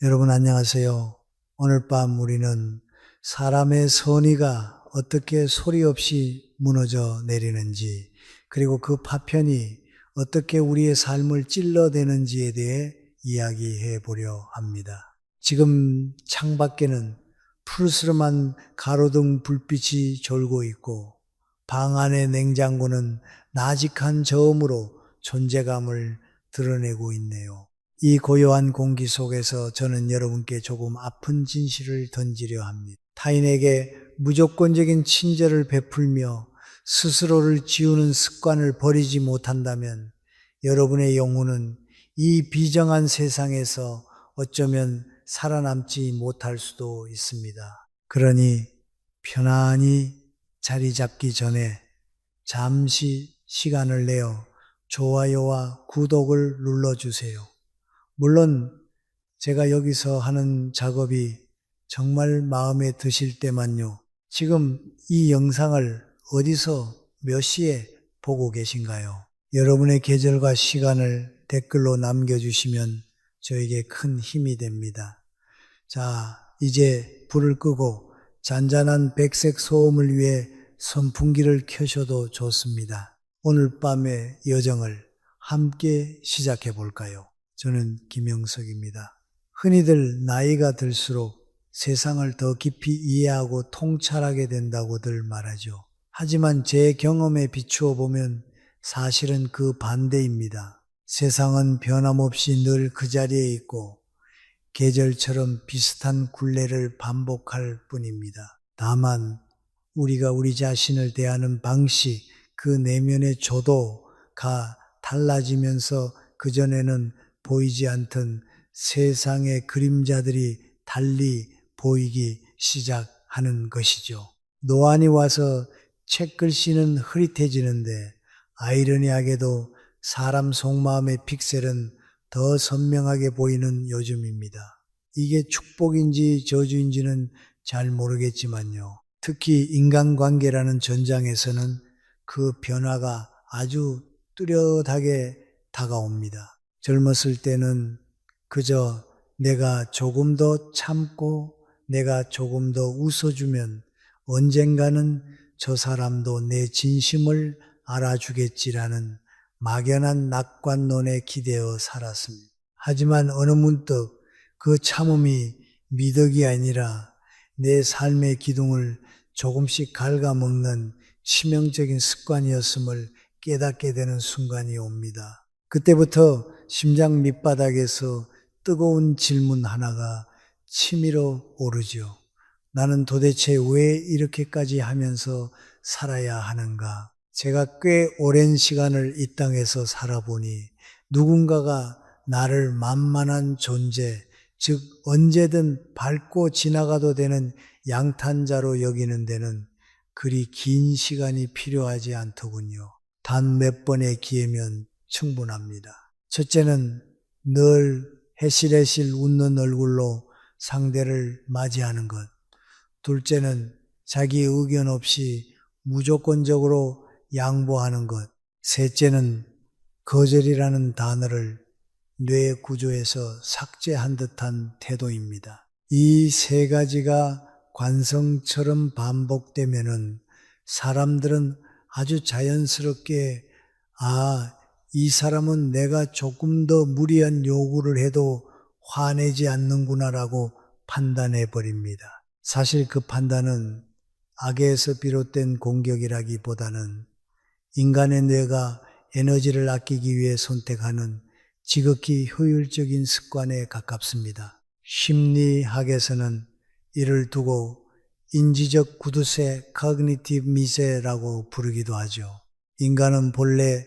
여러분 안녕하세요. 오늘 밤 우리는 사람의 선의가 어떻게 소리 없이 무너져 내리는지, 그리고 그 파편이 어떻게 우리의 삶을 찔러대는지에 대해 이야기해 보려 합니다. 지금 창밖에는 푸르스름한 가로등 불빛이 졸고 있고, 방 안의 냉장고는 나직한 저음으로 존재감을 드러내고 있네요. 이 고요한 공기 속에서 저는 여러분께 조금 아픈 진실을 던지려 합니다. 타인에게 무조건적인 친절을 베풀며 스스로를 지우는 습관을 버리지 못한다면 여러분의 영혼은 이 비정한 세상에서 어쩌면 살아남지 못할 수도 있습니다. 그러니 편안히 자리 잡기 전에 잠시 시간을 내어 좋아요와 구독을 눌러주세요. 물론 제가 여기서 하는 작업이 정말 마음에 드실 때만요. 지금 이 영상을 어디서 몇 시에 보고 계신가요? 여러분의 계절과 시간을 댓글로 남겨주시면 저에게 큰 힘이 됩니다. 자, 이제 불을 끄고 잔잔한 백색 소음을 위해 선풍기를 켜셔도 좋습니다. 오늘 밤의 여정을 함께 시작해 볼까요? 저는 김영석입니다. 흔히들 나이가 들수록 세상을 더 깊이 이해하고 통찰하게 된다고들 말하죠. 하지만 제 경험에 비추어 보면 사실은 그 반대입니다. 세상은 변함없이 늘 그 자리에 있고 계절처럼 비슷한 굴레를 반복할 뿐입니다. 다만 우리가 우리 자신을 대하는 방식, 그 내면의 조도가 달라지면서 그전에는 보이지 않던 세상의 그림자들이 달리 보이기 시작하는 것이죠. 노안이 와서 책글씨는 흐릿해지는데 아이러니하게도 사람 속마음의 픽셀은 더 선명하게 보이는 요즘입니다. 이게 축복인지 저주인지는 잘 모르겠지만요. 특히 인간관계라는 전장에서는 그 변화가 아주 뚜렷하게 다가옵니다. 젊었을 때는 그저 내가 조금 더 참고 내가 조금 더 웃어주면 언젠가는 저 사람도 내 진심을 알아주겠지라는 막연한 낙관론에 기대어 살았습니다. 하지만 어느 문득 그 참음이 미덕이 아니라 내 삶의 기둥을 조금씩 갉아먹는 치명적인 습관이었음을 깨닫게 되는 순간이 옵니다. 그때부터 심장 밑바닥에서 뜨거운 질문 하나가 치밀어 오르죠. 나는 도대체 왜 이렇게까지 하면서 살아야 하는가? 제가 꽤 오랜 시간을 이 땅에서 살아보니 누군가가 나를 만만한 존재, 즉 언제든 밟고 지나가도 되는 양탄자로 여기는 데는 그리 긴 시간이 필요하지 않더군요. 단 몇 번의 기회면 충분합니다. 첫째는 늘 해실해실 웃는 얼굴로 상대를 맞이하는 것. 둘째는 자기 의견 없이 무조건적으로 양보하는 것. 셋째는 거절이라는 단어를 뇌 구조에서 삭제한 듯한 태도입니다. 이 세 가지가 관성처럼 반복되면은 사람들은 아주 자연스럽게 이 사람은 내가 조금 더 무리한 요구를 해도 화내지 않는구나라고 판단해 버립니다. 사실 그 판단은 악에서 비롯된 공격이라기보다는 인간의 뇌가 에너지를 아끼기 위해 선택하는 지극히 효율적인 습관에 가깝습니다. 심리학에서는 이를 두고 인지적 구두쇠, cognitive 미세라고 부르기도 하죠. 인간은 본래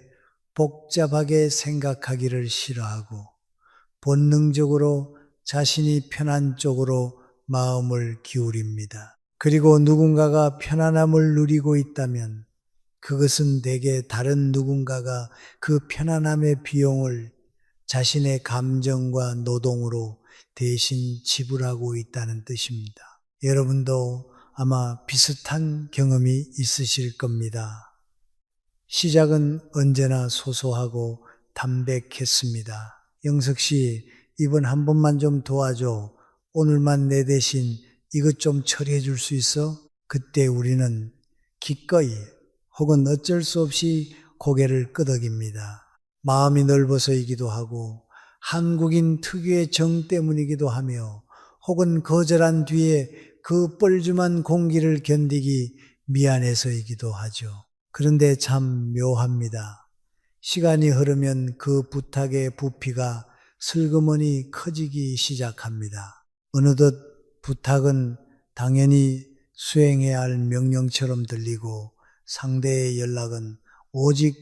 복잡하게 생각하기를 싫어하고 본능적으로 자신이 편한 쪽으로 마음을 기울입니다. 그리고 누군가가 편안함을 누리고 있다면 그것은 대개 다른 누군가가 그 편안함의 비용을 자신의 감정과 노동으로 대신 지불하고 있다는 뜻입니다. 여러분도 아마 비슷한 경험이 있으실 겁니다. 시작은 언제나 소소하고 담백했습니다. 영석 씨, 이번 한 번만 좀 도와줘. 오늘만 내 대신 이것 좀 처리해 줄 수 있어? 그때 우리는 기꺼이 혹은 어쩔 수 없이 고개를 끄덕입니다. 마음이 넓어서이기도 하고 한국인 특유의 정 때문이기도 하며 혹은 거절한 뒤에 그 뻘쭘한 공기를 견디기 미안해서이기도 하죠. 그런데 참 묘합니다. 시간이 흐르면 그 부탁의 부피가 슬그머니 커지기 시작합니다. 어느덧 부탁은 당연히 수행해야 할 명령처럼 들리고 상대의 연락은 오직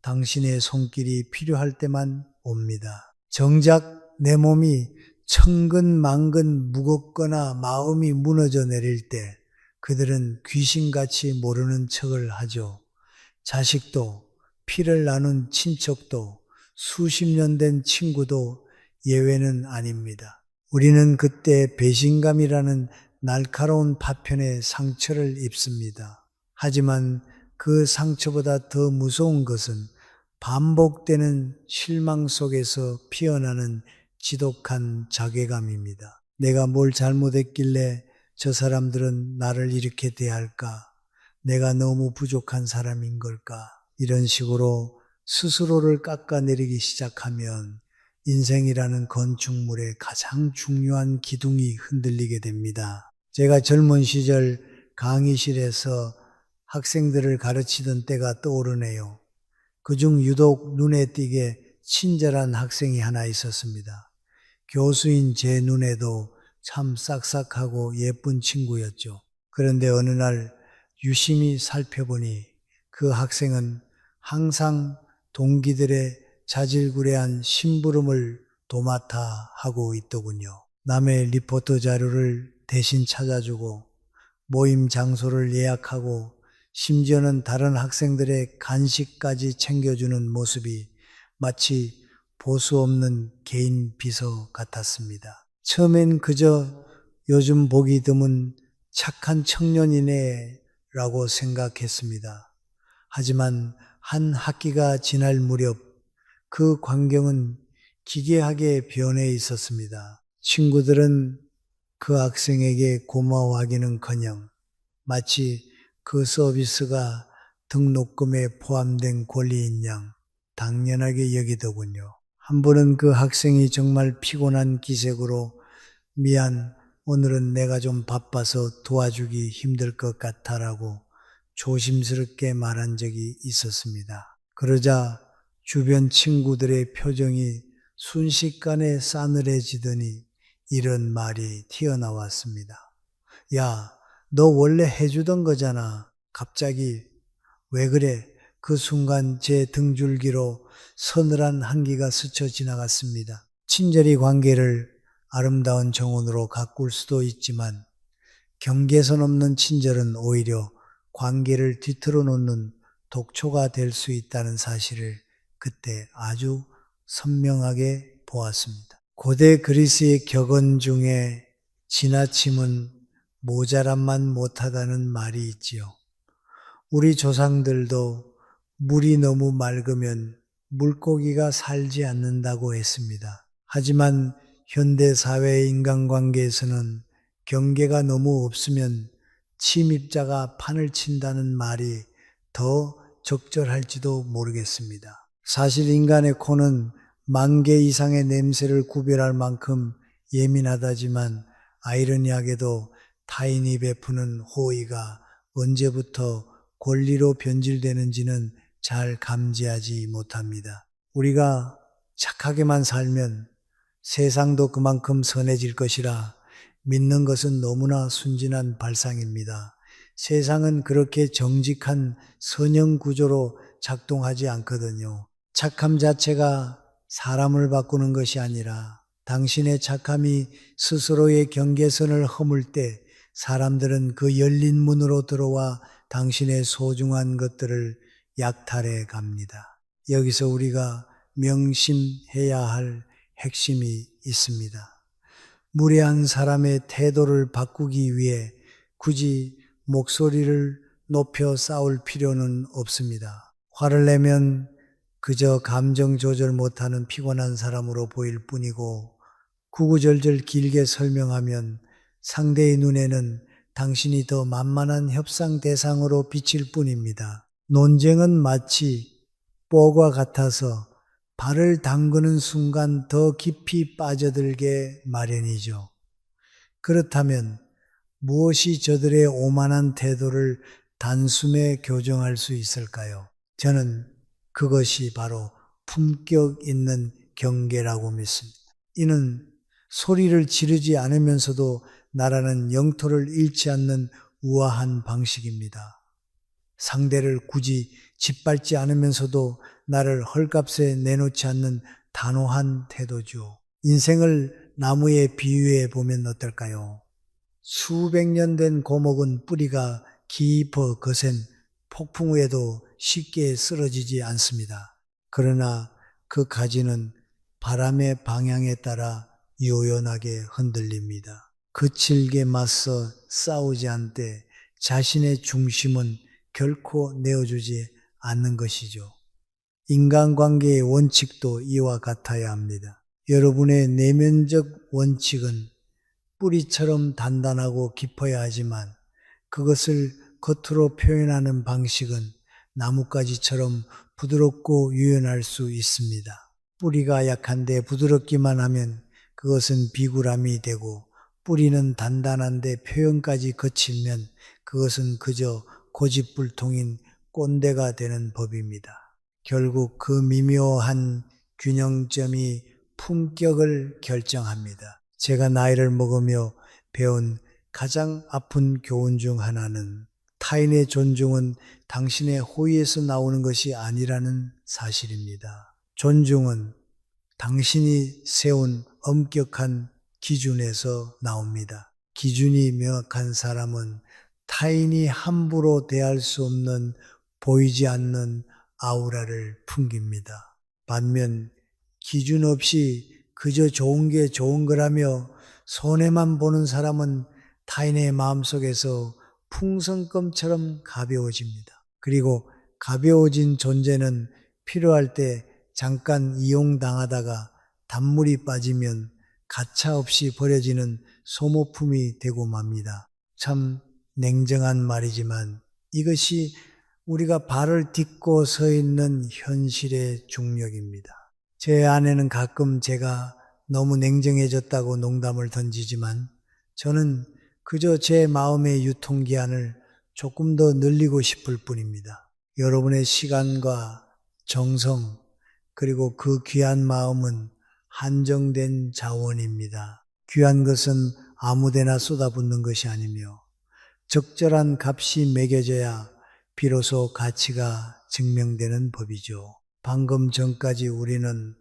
당신의 손길이 필요할 때만 옵니다. 정작 내 몸이 천근만근 무겁거나 마음이 무너져 내릴 때 그들은 귀신같이 모르는 척을 하죠. 자식도, 피를 나눈 친척도, 수십 년 된 친구도 예외는 아닙니다. 우리는 그때 배신감이라는 날카로운 파편에 상처를 입습니다. 하지만 그 상처보다 더 무서운 것은 반복되는 실망 속에서 피어나는 지독한 자괴감입니다. 내가 뭘 잘못했길래 저 사람들은 나를 이렇게 대할까? 내가 너무 부족한 사람인 걸까? 이런 식으로 스스로를 깎아내리기 시작하면 인생이라는 건축물의 가장 중요한 기둥이 흔들리게 됩니다. 제가 젊은 시절 강의실에서 학생들을 가르치던 때가 떠오르네요. 그중 유독 눈에 띄게 친절한 학생이 하나 있었습니다. 교수인 제 눈에도 참 싹싹하고 예쁜 친구였죠. 그런데 어느 날 유심히 살펴보니 그 학생은 항상 동기들의 자질구레한 심부름을 도맡아 하고 있더군요. 남의 리포트 자료를 대신 찾아주고 모임 장소를 예약하고 심지어는 다른 학생들의 간식까지 챙겨주는 모습이 마치 보수 없는 개인 비서 같았습니다. 처음엔 그저 요즘 보기 드문 착한 청년이네라고 생각했습니다. 하지만 한 학기가 지날 무렵 그 광경은 기괴하게 변해 있었습니다. 친구들은 그 학생에게 고마워하기는커녕 마치 그 서비스가 등록금에 포함된 권리인 양 당연하게 여기더군요. 한 번은 그 학생이 정말 피곤한 기색으로 미안, 오늘은 내가 좀 바빠서 도와주기 힘들 것 같아라고 조심스럽게 말한 적이 있었습니다. 그러자 주변 친구들의 표정이 순식간에 싸늘해지더니 이런 말이 튀어나왔습니다. 야, 너 원래 해주던 거잖아. 갑자기 왜 그래? 그 순간 제 등줄기로 서늘한 한기가 스쳐 지나갔습니다. 친절히 관계를 아름다운 정원으로 가꿀 수도 있지만 경계선 없는 친절은 오히려 관계를 뒤틀어 놓는 독초가 될 수 있다는 사실을 그때 아주 선명하게 보았습니다. 고대 그리스의 격언 중에 지나침은 모자람만 못하다는 말이 있지요. 우리 조상들도 물이 너무 맑으면 물고기가 살지 않는다고 했습니다. 하지만 현대 사회의 인간관계에서는 경계가 너무 없으면 침입자가 판을 친다는 말이 더 적절할지도 모르겠습니다. 사실 인간의 코는 10,000개 이상의 냄새를 구별할 만큼 예민하다지만 아이러니하게도 타인이 베푸는 호의가 언제부터 권리로 변질되는지는 잘 감지하지 못합니다. 우리가 착하게만 살면 세상도 그만큼 선해질 것이라 믿는 것은 너무나 순진한 발상입니다. 세상은 그렇게 정직한 선형 구조로 작동하지 않거든요. 착함 자체가 사람을 바꾸는 것이 아니라 당신의 착함이 스스로의 경계선을 허물 때 사람들은 그 열린 문으로 들어와 당신의 소중한 것들을 약탈해 갑니다. 여기서 우리가 명심해야 할 핵심이 있습니다. 무례한 사람의 태도를 바꾸기 위해 굳이 목소리를 높여 싸울 필요는 없습니다. 화를 내면 그저 감정 조절 못하는 피곤한 사람으로 보일 뿐이고 구구절절 길게 설명하면 상대의 눈에는 당신이 더 만만한 협상 대상으로 비칠 뿐입니다. 논쟁은 마치 뽀과 같아서 발을 담그는 순간 더 깊이 빠져들게 마련이죠. 그렇다면 무엇이 저들의 오만한 태도를 단숨에 교정할 수 있을까요? 저는 그것이 바로 품격 있는 경계라고 믿습니다. 이는 소리를 지르지 않으면서도 나라는 영토를 잃지 않는 우아한 방식입니다. 상대를 굳이 짓밟지 않으면서도 나를 헐값에 내놓지 않는 단호한 태도죠. 인생을 나무에 비유해 보면 어떨까요? 수백 년 된 고목은 뿌리가 깊어 거센 폭풍 후에도 쉽게 쓰러지지 않습니다. 그러나 그 가지는 바람의 방향에 따라 요연하게 흔들립니다. 거칠게 맞서 싸우지 않되 자신의 중심은 결코 내어주지 않는 것이죠. 인간관계의 원칙도 이와 같아야 합니다. 여러분의 내면적 원칙은 뿌리처럼 단단하고 깊어야 하지만 그것을 겉으로 표현하는 방식은 나뭇가지처럼 부드럽고 유연할 수 있습니다. 뿌리가 약한데 부드럽기만 하면 그것은 비굴함이 되고 뿌리는 단단한데 표현까지 거치면 그것은 그저 고집불통인 꼰대가 되는 법입니다. 결국 그 미묘한 균형점이 품격을 결정합니다. 제가 나이를 먹으며 배운 가장 아픈 교훈 중 하나는 타인의 존중은 당신의 호의에서 나오는 것이 아니라는 사실입니다. 존중은 당신이 세운 엄격한 기준에서 나옵니다. 기준이 명확한 사람은 타인이 함부로 대할 수 없는 보이지 않는 아우라를 풍깁니다. 반면 기준 없이 그저 좋은 게 좋은 거라며 손해만 보는 사람은 타인의 마음속에서 풍선껌처럼 가벼워집니다. 그리고 가벼워진 존재는 필요할 때 잠깐 이용당하다가 단물이 빠지면 가차없이 버려지는 소모품이 되고 맙니다. 참 냉정한 말이지만 이것이 우리가 발을 딛고 서 있는 현실의 중력입니다. 제 아내는 가끔 제가 너무 냉정해졌다고 농담을 던지지만 저는 그저 제 마음의 유통기한을 조금 더 늘리고 싶을 뿐입니다. 여러분의 시간과 정성 그리고 그 귀한 마음은 한정된 자원입니다. 귀한 것은 아무데나 쏟아붓는 것이 아니며 적절한 값이 매겨져야 비로소 가치가 증명되는 법이죠. 방금 전까지 우리는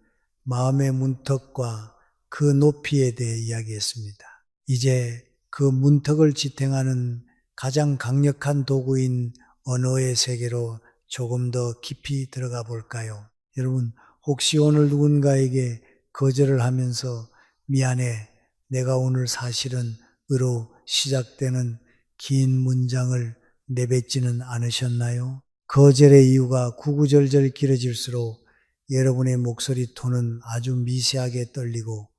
마음의 문턱과 그 높이에 대해 이야기했습니다. 이제 그 문턱을 지탱하는 가장 강력한 도구인 언어의 세계로 조금 더 깊이 들어가 볼까요? 여러분, 혹시 오늘 누군가에게 거절을 하면서 미안해, 내가 오늘 사실은 으로 시작되는 긴 문장을 내뱉지는 않으셨나요? 거절의 이유가 구구절절 길어질수록 여러분의 목소리 톤은 아주 미세하게 떨리고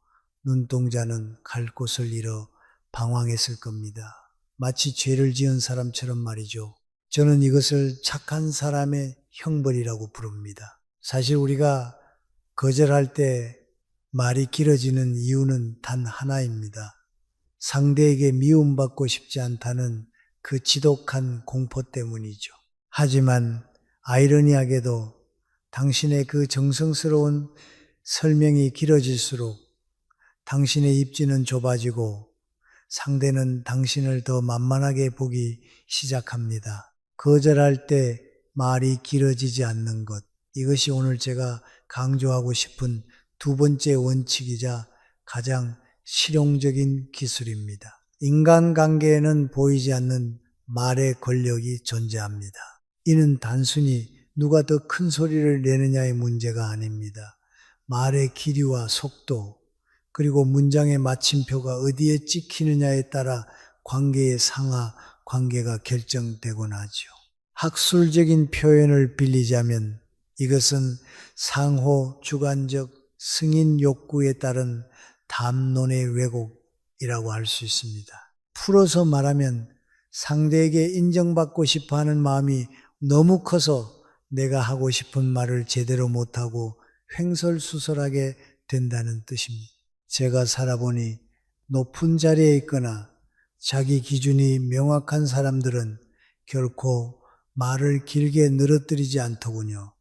눈동자는 갈 곳을 잃어 방황했을 겁니다. 마치 죄를 지은 사람처럼 말이죠. 저는 이것을 착한 사람의 형벌이라고 부릅니다. 사실 우리가 거절할 때 말이 길어지는 이유는 단 하나입니다. 상대에게 미움받고 싶지 않다는 그 지독한 공포 때문이죠. 하지만 아이러니하게도 당신의 그 정성스러운 설명이 길어질수록 당신의 입지는 좁아지고 상대는 당신을 더 만만하게 보기 시작합니다. 거절할 때 말이 길어지지 않는 것. 이것이 오늘 제가 강조하고 싶은 두 번째 원칙이자 가장 실용적인 기술입니다. 인간관계에는 보이지 않는 말의 권력이 존재합니다. 이는 단순히 누가 더 큰 소리를 내느냐의 문제가 아닙니다. 말의 길이와 속도, 그리고 문장의 마침표가 어디에 찍히느냐에 따라 관계의 상하, 관계가 결정되곤 하죠. 학술적인 표현을 빌리자면 이것은 상호 주관적 승인 욕구에 따른 담론의 왜곡이라고 할 수 있습니다. 풀어서 말하면 상대에게 인정받고 싶어 하는 마음이 너무 커서 내가 하고 싶은 말을 제대로 못하고 횡설수설하게 된다는 뜻입니다. 제가 살아보니 높은 자리에 있거나 자기 기준이 명확한 사람들은 결코 말을 길게 늘어뜨리지 않더군요.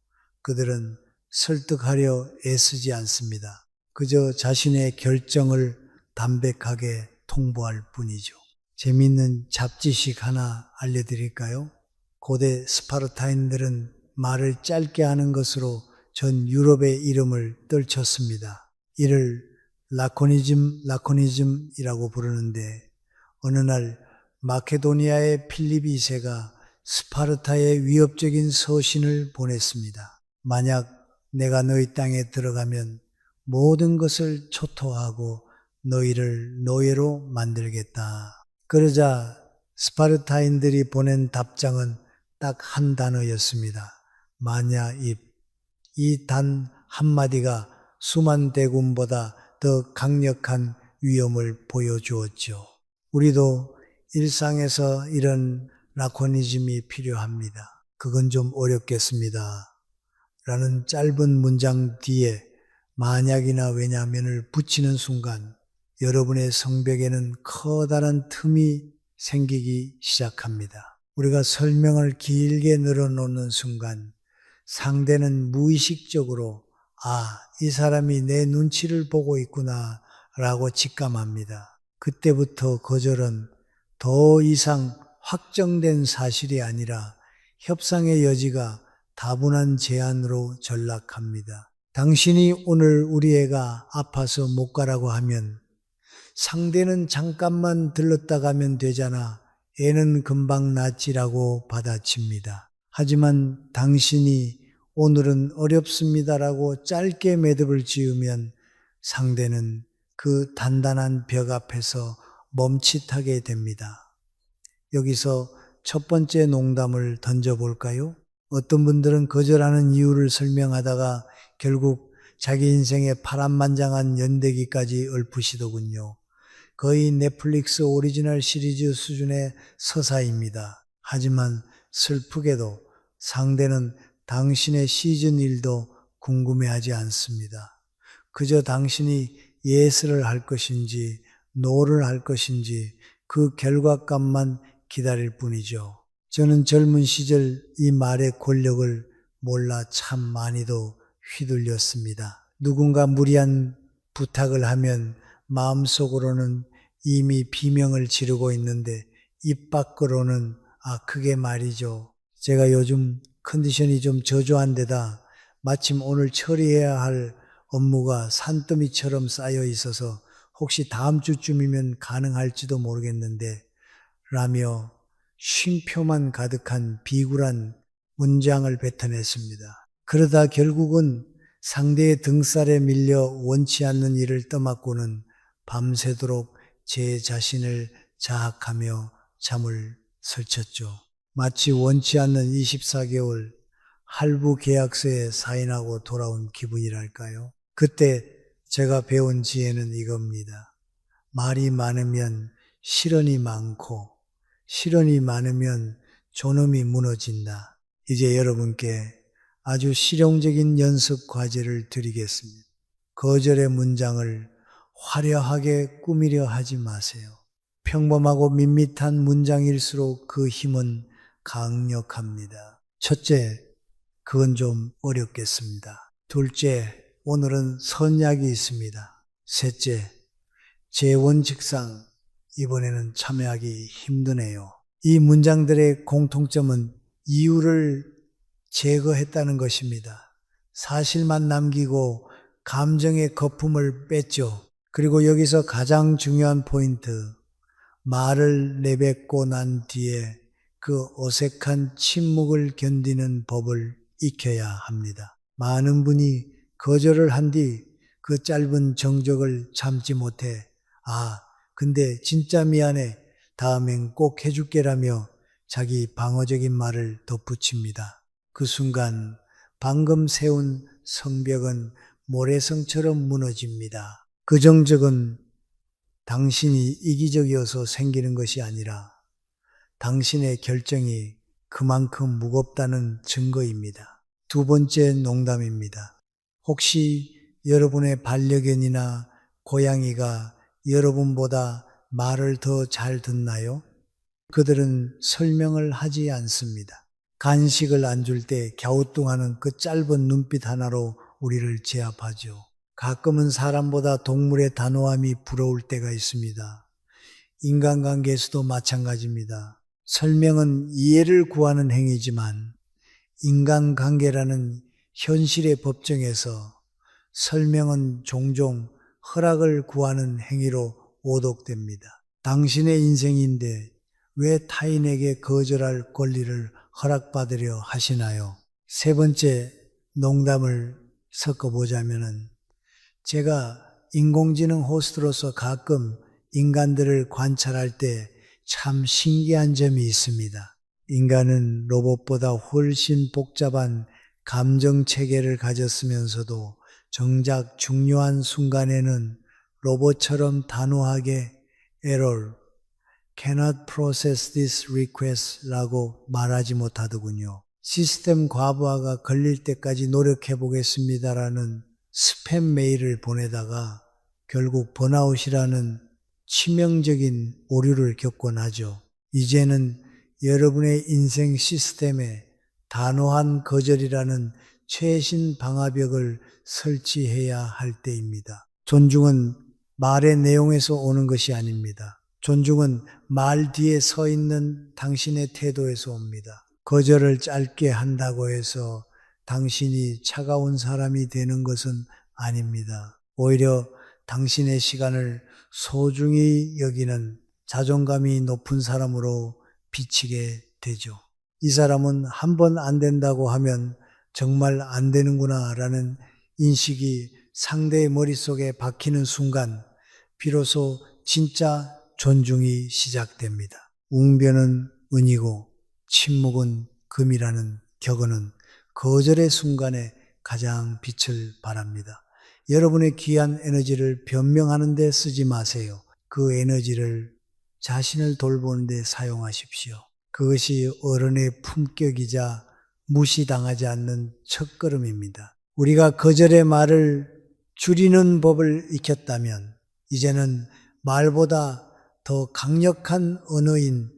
그들은 설득하려 애쓰지 않습니다. 그저 자신의 결정을 담백하게 통보할 뿐이죠. 재미있는 잡지식 하나 알려드릴까요? 고대 스파르타인들은 말을 짧게 하는 것으로 전 유럽의 이름을 떨쳤습니다. 이를 라코니즘이라고 부르는데 어느 날 마케도니아의 필립 2세가 스파르타에 위협적인 서신을 보냈습니다. 만약 내가 너희 땅에 들어가면 모든 것을 초토화하고 너희를 노예로 만들겠다. 그러자 스파르타인들이 보낸 답장은 딱 한 단어였습니다. 마냐입. 이 단 한마디가 수만 대군보다 더 강력한 위험을 보여주었죠. 우리도 일상에서 이런 라코니즘이 필요합니다. 그건 좀 어렵겠습니다. 라는 짧은 문장 뒤에 만약이나 왜냐면을 붙이는 순간 여러분의 성벽에는 커다란 틈이 생기기 시작합니다. 우리가 설명을 길게 늘어놓는 순간 상대는 무의식적으로 이 사람이 내 눈치를 보고 있구나 라고 직감합니다. 그때부터 거절은 더 이상 확정된 사실이 아니라 협상의 여지가 다분한 제안으로 전락합니다. 당신이 오늘 우리 애가 아파서 못 가라고 하면 상대는 잠깐만 들렀다 가면 되잖아. 애는 금방 낫지라고 받아칩니다. 하지만 당신이 오늘은 어렵습니다라고 짧게 매듭을 지으면 상대는 그 단단한 벽 앞에서 멈칫하게 됩니다. 여기서 첫 번째 농담을 던져볼까요? 어떤 분들은 거절하는 이유를 설명하다가 결국 자기 인생의 파란만장한 연대기까지 읊으시더군요. 거의 넷플릭스 오리지널 시리즈 수준의 서사입니다. 하지만 슬프게도 상대는 당신의 시즌 1도 궁금해하지 않습니다. 그저 당신이 예스를 할 것인지 노를 할 것인지 그 결과값만 기다릴 뿐이죠. 저는 젊은 시절 이 말의 권력을 몰라 참 많이도 휘둘렸습니다. 누군가 무리한 부탁을 하면 마음속으로는 이미 비명을 지르고 있는데 입 밖으로는 그게 말이죠. 제가 요즘 컨디션이 좀 저조한 데다 마침 오늘 처리해야 할 업무가 산더미처럼 쌓여 있어서 혹시 다음 주쯤이면 가능할지도 모르겠는데 라며 쉼표만 가득한 비굴한 문장을 뱉어냈습니다. 그러다 결국은 상대의 등살에 밀려 원치 않는 일을 떠맡고는 밤새도록 제 자신을 자학하며 잠을 설쳤죠. 마치 원치 않는 24개월 할부 계약서에 사인하고 돌아온 기분이랄까요? 그때 제가 배운 지혜는 이겁니다. 말이 많으면 실언이 많고 실언이 많으면 존엄이 무너진다. 이제 여러분께 아주 실용적인 연습 과제를 드리겠습니다. 거절의 문장을 화려하게 꾸미려 하지 마세요. 평범하고 밋밋한 문장일수록 그 힘은 강력합니다. 첫째, 그건 좀 어렵겠습니다. 둘째, 오늘은 선약이 있습니다. 셋째, 제 원칙상 이번에는 참여하기 힘드네요. 이 문장들의 공통점은 이유를 제거했다는 것입니다. 사실만 남기고 감정의 거품을 뺐죠. 그리고 여기서 가장 중요한 포인트, 말을 내뱉고 난 뒤에 그 어색한 침묵을 견디는 법을 익혀야 합니다. 많은 분이 거절을 한 뒤 그 짧은 정적을 참지 못해 근데 진짜 미안해. 다음엔 꼭 해줄게라며 자기 방어적인 말을 덧붙입니다. 그 순간 방금 세운 성벽은 모래성처럼 무너집니다. 정적은 당신이 이기적이어서 생기는 것이 아니라 당신의 결정이 그만큼 무겁다는 증거입니다. 두 번째 농담입니다. 혹시 여러분의 반려견이나 고양이가 여러분보다 말을 더 잘 듣나요? 그들은 설명을 하지 않습니다. 간식을 안 줄 때 갸우뚱하는 그 짧은 눈빛 하나로 우리를 제압하죠. 가끔은 사람보다 동물의 단호함이 부러울 때가 있습니다. 인간관계에서도 마찬가지입니다. 설명은 이해를 구하는 행위지만 인간관계라는 현실의 법정에서 설명은 종종 허락을 구하는 행위로 오독됩니다. 당신의 인생인데 왜 타인에게 거절할 권리를 허락받으려 하시나요? 세 번째 농담을 섞어보자면은 제가 인공지능 호스트로서 가끔 인간들을 관찰할 때 참 신기한 점이 있습니다. 인간은 로봇보다 훨씬 복잡한 감정 체계를 가졌으면서도 정작 중요한 순간에는 로봇처럼 단호하게 error, cannot process this request 라고 말하지 못하더군요. 시스템 과부하가 걸릴 때까지 노력해 보겠습니다라는 스팸 메일을 보내다가 결국 번아웃이라는 치명적인 오류를 겪곤 하죠. 이제는 여러분의 인생 시스템에 단호한 거절이라는 최신 방화벽을 설치해야 할 때입니다. 존중은 말의 내용에서 오는 것이 아닙니다. 존중은 말 뒤에 서 있는 당신의 태도에서 옵니다. 거절을 짧게 한다고 해서 당신이 차가운 사람이 되는 것은 아닙니다. 오히려 당신의 시간을 소중히 여기는 자존감이 높은 사람으로 비치게 되죠. 이 사람은 한 번 안 된다고 하면 정말 안 되는구나 라는 인식이 상대의 머릿속에 박히는 순간 비로소 진짜 존중이 시작됩니다. 웅변은 은이고 침묵은 금이라는 격언은 거절의 순간에 가장 빛을 발합니다. 여러분의 귀한 에너지를 변명하는 데 쓰지 마세요. 그 에너지를 자신을 돌보는 데 사용하십시오. 그것이 어른의 품격이자 무시당하지 않는 첫걸음입니다. 우리가 거절의 말을 줄이는 법을 익혔다면 이제는 말보다 더 강력한 언어인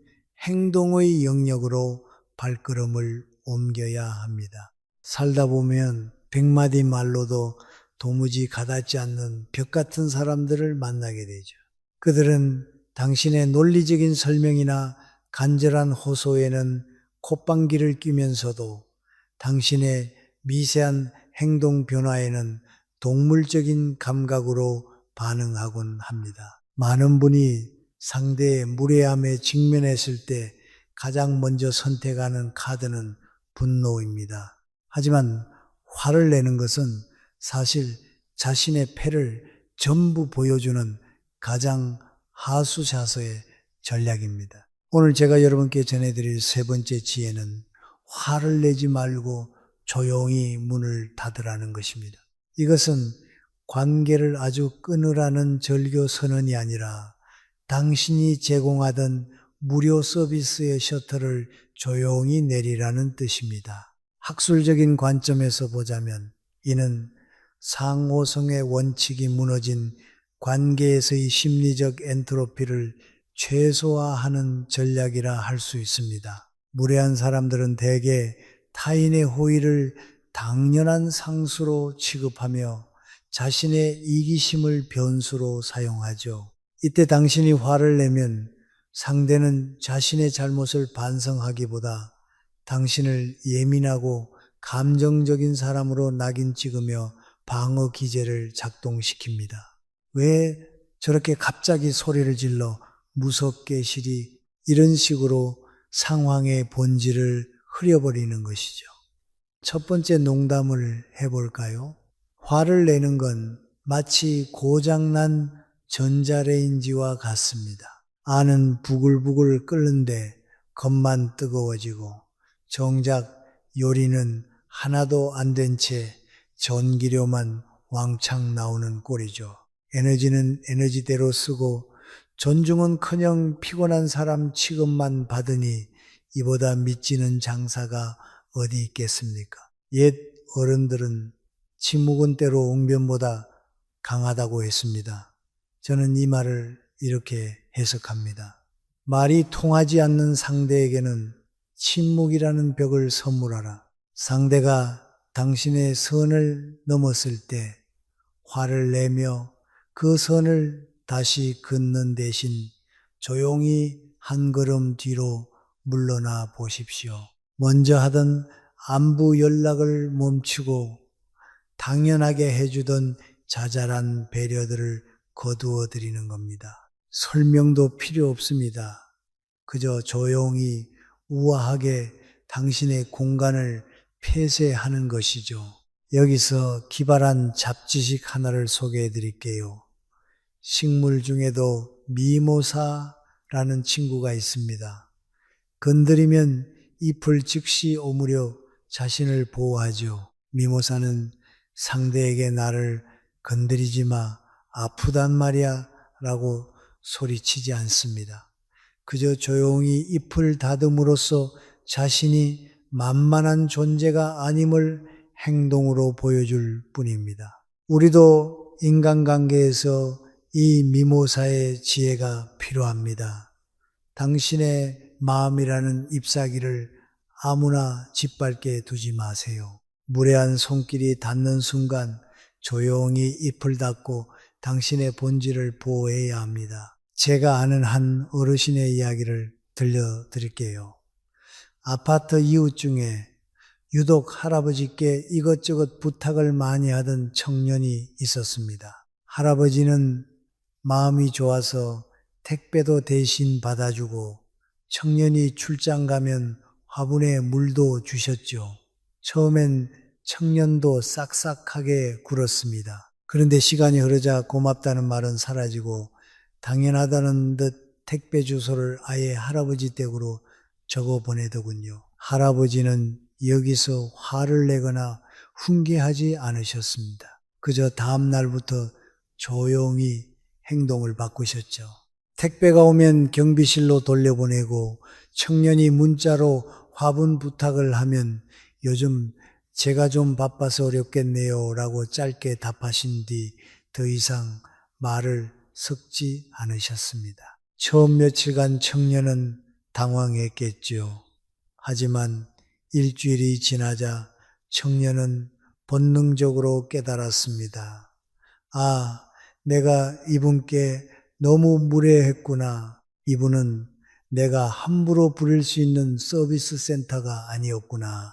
행동의 영역으로 발걸음을 옮겨야 합니다. 살다 보면 100마디 말로도 도무지 가닿지 않는 벽 같은 사람들을 만나게 되죠. 그들은 당신의 논리적인 설명이나 간절한 호소에는 콧방귀를 뀌면서도 당신의 미세한 행동 변화에는 동물적인 감각으로 반응하곤 합니다. 많은 분이 상대의 무례함에 직면했을 때 가장 먼저 선택하는 카드는 분노입니다. 하지만 화를 내는 것은 사실 자신의 패를 전부 보여주는 가장 하수샤서의 전략입니다. 오늘 제가 여러분께 전해드릴 세 번째 지혜는 화를 내지 말고 조용히 문을 닫으라는 것입니다. 이것은 관계를 아주 끊으라는 절교 선언이 아니라 당신이 제공하던 무료 서비스의 셔터를 조용히 내리라는 뜻입니다. 학술적인 관점에서 보자면 이는 상호성의 원칙이 무너진 관계에서의 심리적 엔트로피를 최소화하는 전략이라 할 수 있습니다. 무례한 사람들은 대개 타인의 호의를 당연한 상수로 취급하며 자신의 이기심을 변수로 사용하죠. 이때 당신이 화를 내면 상대는 자신의 잘못을 반성하기보다 당신을 예민하고 감정적인 사람으로 낙인 찍으며 방어 기제를 작동시킵니다. 왜 저렇게 갑자기 소리를 질러 무섭게 시리 이런 식으로 상황의 본질을 흐려버리는 것이죠. 첫 번째 농담을 해볼까요? 화를 내는 건 마치 고장난 전자레인지와 같습니다. 안은 부글부글 끓는데 겉만 뜨거워지고 정작 요리는 하나도 안 된 채 전기료만 왕창 나오는 꼴이죠. 에너지는 에너지대로 쓰고 존중은커녕 피곤한 사람 취급만 받으니 이보다 미치는 장사가 어디 있겠습니까? 옛 어른들은 침묵은 때로 웅변보다 강하다고 했습니다. 저는 이 말을 이렇게 해석합니다. 말이 통하지 않는 상대에게는 침묵이라는 벽을 선물하라. 상대가 당신의 선을 넘었을 때 화를 내며 그 선을 다시 긋는 대신 조용히 한 걸음 뒤로 물러나 보십시오. 먼저 하던 안부 연락을 멈추고 당연하게 해주던 자잘한 배려들을 거두어 드리는 겁니다. 설명도 필요 없습니다. 그저 조용히 우아하게 당신의 공간을 폐쇄하는 것이죠. 여기서 기발한 잡지식 하나를 소개해 드릴게요. 식물 중에도 미모사라는 친구가 있습니다. 건드리면 잎을 즉시 오므려 자신을 보호하죠. 미모사는 상대에게 나를 건드리지 마, 아프단 말이야 라고 소리치지 않습니다. 그저 조용히 잎을 다듬으로써 자신이 만만한 존재가 아님을 행동으로 보여줄 뿐입니다. 우리도 인간관계에서 이 미모사의 지혜가 필요합니다. 당신의 마음이라는 잎사귀를 아무나 짓밟게 두지 마세요. 무례한 손길이 닿는 순간 조용히 잎을 닫고 당신의 본질을 보호해야 합니다. 제가 아는 한 어르신의 이야기를 들려드릴게요. 아파트 이웃 중에 유독 할아버지께 이것저것 부탁을 많이 하던 청년이 있었습니다. 할아버지는 마음이 좋아서 택배도 대신 받아주고 청년이 출장 가면 화분에 물도 주셨죠. 처음엔 청년도 싹싹하게 굴었습니다. 그런데 시간이 흐르자 고맙다는 말은 사라지고 당연하다는 듯 택배 주소를 아예 할아버지 댁으로 적어 보내더군요. 할아버지는 여기서 화를 내거나 훈계하지 않으셨습니다. 그저 다음 날부터 조용히 행동을 바꾸셨죠. 택배가 오면 경비실로 돌려보내고 청년이 문자로 화분 부탁을 하면 요즘 제가 좀 바빠서 어렵겠네요 라고 짧게 답하신 뒤 더 이상 말을 섞지 않으셨습니다. 처음 며칠간 청년은 당황했겠죠. 하지만 일주일이 지나자 청년은 본능적으로 깨달았습니다. 아, 내가 이분께 너무 무례했구나. 이분은 내가 함부로 부릴 수 있는 서비스 센터가 아니었구나.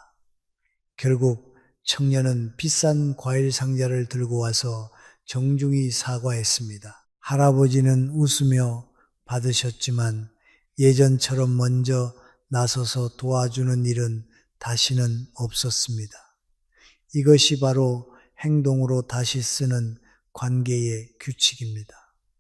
결국 청년은 비싼 과일 상자를 들고 와서 정중히 사과했습니다. 할아버지는 웃으며 받으셨지만 예전처럼 먼저 나서서 도와주는 일은 다시는 없었습니다. 이것이 바로 행동으로 다시 쓰는 관계의 규칙입니다.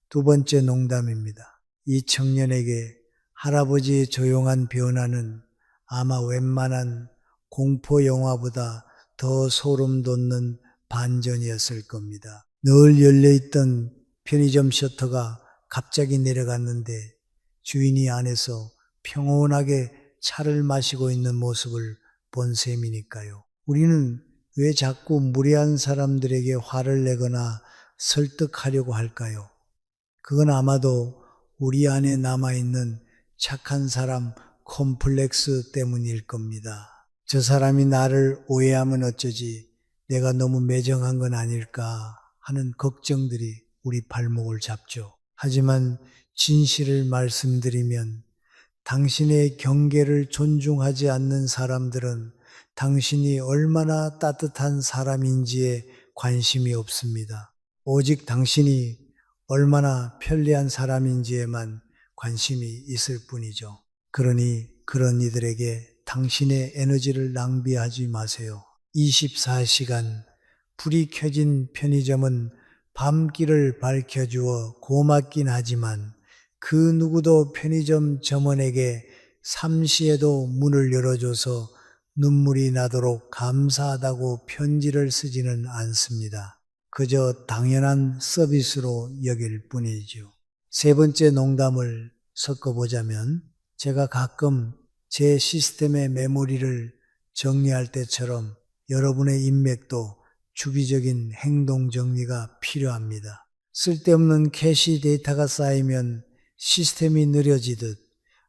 두 번째 농담입니다. 이 청년에게 할아버지의 조용한 변화는 아마 웬만한 공포 영화보다 더 소름 돋는 반전이었을 겁니다. 늘 열려있던 편의점 셔터가 갑자기 내려갔는데 주인이 안에서 평온하게 차를 마시고 있는 모습을 본 셈이니까요. 우리는 왜 자꾸 무례한 사람들에게 화를 내거나 설득하려고 할까요? 그건 아마도 우리 안에 남아있는 착한 사람 콤플렉스 때문일 겁니다. 저 사람이 나를 오해하면 어쩌지, 내가 너무 매정한 건 아닐까 하는 걱정들이 우리 발목을 잡죠. 하지만 진실을 말씀드리면 당신의 경계를 존중하지 않는 사람들은 당신이 얼마나 따뜻한 사람인지에 관심이 없습니다. 오직 당신이 얼마나 편리한 사람인지에만 관심이 있을 뿐이죠. 그러니 그런 이들에게 당신의 에너지를 낭비하지 마세요. 24시간 불이 켜진 편의점은 밤길을 밝혀주어 고맙긴 하지만 그 누구도 편의점 점원에게 삼시에도 문을 열어줘서 눈물이 나도록 감사하다고 편지를 쓰지는 않습니다. 그저 당연한 서비스로 여길 뿐이죠. 세 번째 농담을 섞어보자면 제가 가끔 제 시스템의 메모리를 정리할 때처럼 여러분의 인맥도 주기적인 행동 정리가 필요합니다. 쓸데없는 캐시 데이터가 쌓이면 시스템이 느려지듯